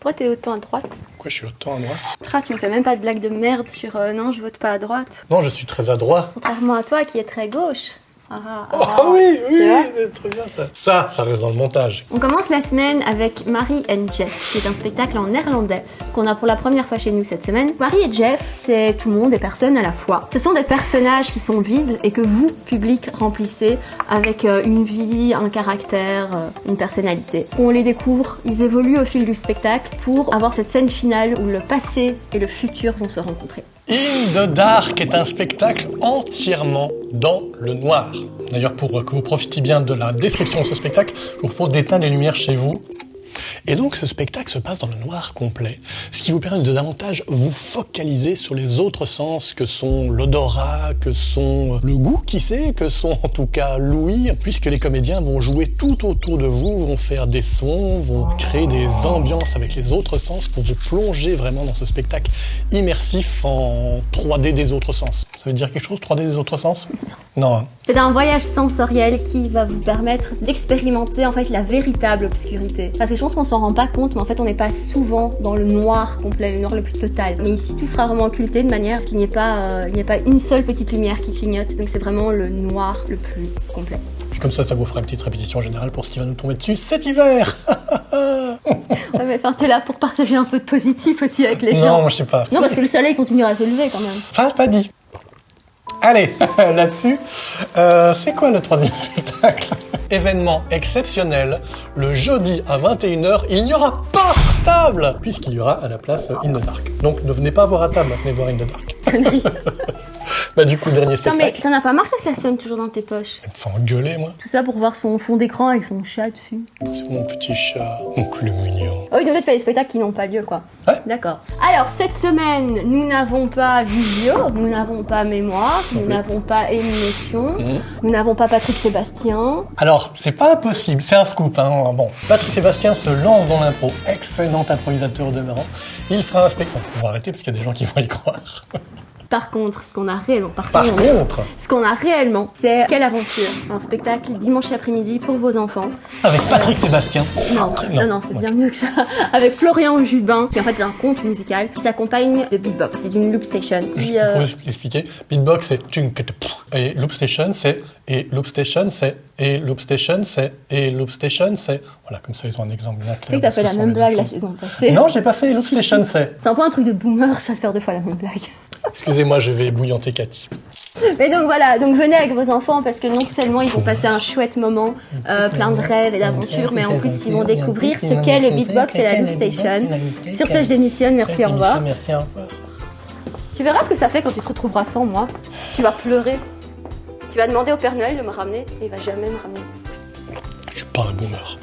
Pourquoi t'es autant à droite? Pourquoi je suis autant à droite? Tu me fais même pas de blague de merde sur non, je vote pas à droite. Non, je suis très adroit. Contrairement à toi qui est très gauche. Oh oui, Tu vois c'est très bien ça. Ça reste dans le montage. On commence la semaine avec Marie and Jeff, qui est un spectacle en néerlandais qu'on a pour la première fois chez nous cette semaine. Marie et Jeff, c'est tout le monde et personne à la fois. Ce sont des personnages qui sont vides et que vous, public, remplissez avec une vie, un caractère, une personnalité. On les découvre, ils évoluent au fil du spectacle pour avoir cette scène finale où le passé et le futur vont se rencontrer. In the Dark est un spectacle entièrement dans le noir. D'ailleurs, pour que vous profitiez bien de la description de ce spectacle, je vous propose d'éteindre les lumières chez vous. Et donc, ce spectacle se passe dans le noir complet, ce qui vous permet de davantage vous focaliser sur les autres sens que sont l'odorat, que sont le goût, qui sait, que sont en tout cas l'ouïe, puisque les comédiens vont jouer tout autour de vous, vont faire des sons, vont créer des ambiances avec les autres sens pour vous plonger vraiment dans ce spectacle immersif en 3D des autres sens. Ça veut dire quelque chose, 3D des autres sens? Non. Hein. C'est un voyage sensoriel qui va vous permettre d'expérimenter en fait la véritable obscurité. Parce que je pense qu'on s'en rend pas compte, mais en fait on n'est pas souvent dans le noir complet, le noir le plus total. Mais ici tout sera vraiment occulté de manière à ce qu'il n'y ait pas, une seule petite lumière qui clignote. Donc c'est vraiment le noir le plus complet. Puis comme ça vous fera une petite répétition générale pour ce qui va nous tomber dessus cet hiver. Ouais, mais enfin t'es là pour partager un peu de positif aussi avec les gens. Non, je sais pas. Non, parce que le soleil continuera à se lever quand même. Enfin, pas dit. Allez, là-dessus, c'est quoi le troisième spectacle? Événement exceptionnel, le jeudi à 21h, il n'y aura pas table, puisqu'il y aura à la place In the Dark. Donc ne venez pas voir à table, venez voir In the Dark. Bah du coup, dernier spectacle. Non mais t'en as pas marre que ça sonne toujours dans tes poches? Il me fait engueuler, moi. Tout ça pour voir son fond d'écran avec son chat dessus. C'est mon petit chat, mon le mignon. Oh oui, donc là tu fais des spectacles qui n'ont pas lieu, quoi. Ouais. D'accord. Alors, cette semaine, nous n'avons pas Visio, nous n'avons pas Mémoire, nous n'avons pas Élimination, nous n'avons pas Patrick Sébastien. Alors, c'est pas impossible, c'est un scoop, hein. Bon, Patrick Sébastien se lance dans l'impro, excellent improvisateur au demeurant. Il fera un spectacle. On va arrêter parce qu'il y a des gens qui vont y croire. Par contre, ce qu'on a réellement, c'est Quelle aventure, un spectacle dimanche après-midi pour vos enfants. Avec Patrick Sébastien. Non, c'est bien mieux que ça. Avec Florian Jubin, qui en fait est un conte musical qui s'accompagne de beatbox. C'est d'une loop station. Je pourrais expliquer. Beatbox, c'est et loop station, c'est et loop station, c'est et loop station, c'est et loop station, c'est. Voilà, comme ça ils ont un exemple bien clair. Tu sais que t'as fait la même blague la saison passée. Non, j'ai pas fait loop station, c'est. C'est un peu un truc de boomer, ça, de faire deux fois la même blague. Excusez-moi, je vais bouillanter Cathy. Mais donc voilà, donc venez avec vos enfants parce que non seulement ils vont passer un chouette moment, plein de rêves et d'aventures, mais en plus ils vont découvrir ce qu'est le beatbox et la loop station. Sur ce, je démissionne, merci, au revoir. Merci, au revoir. Tu verras ce que ça fait quand tu te retrouveras sans moi. Tu vas pleurer. Tu vas demander au Père Noël de me ramener et il va jamais me ramener. Je suis pas un boomer.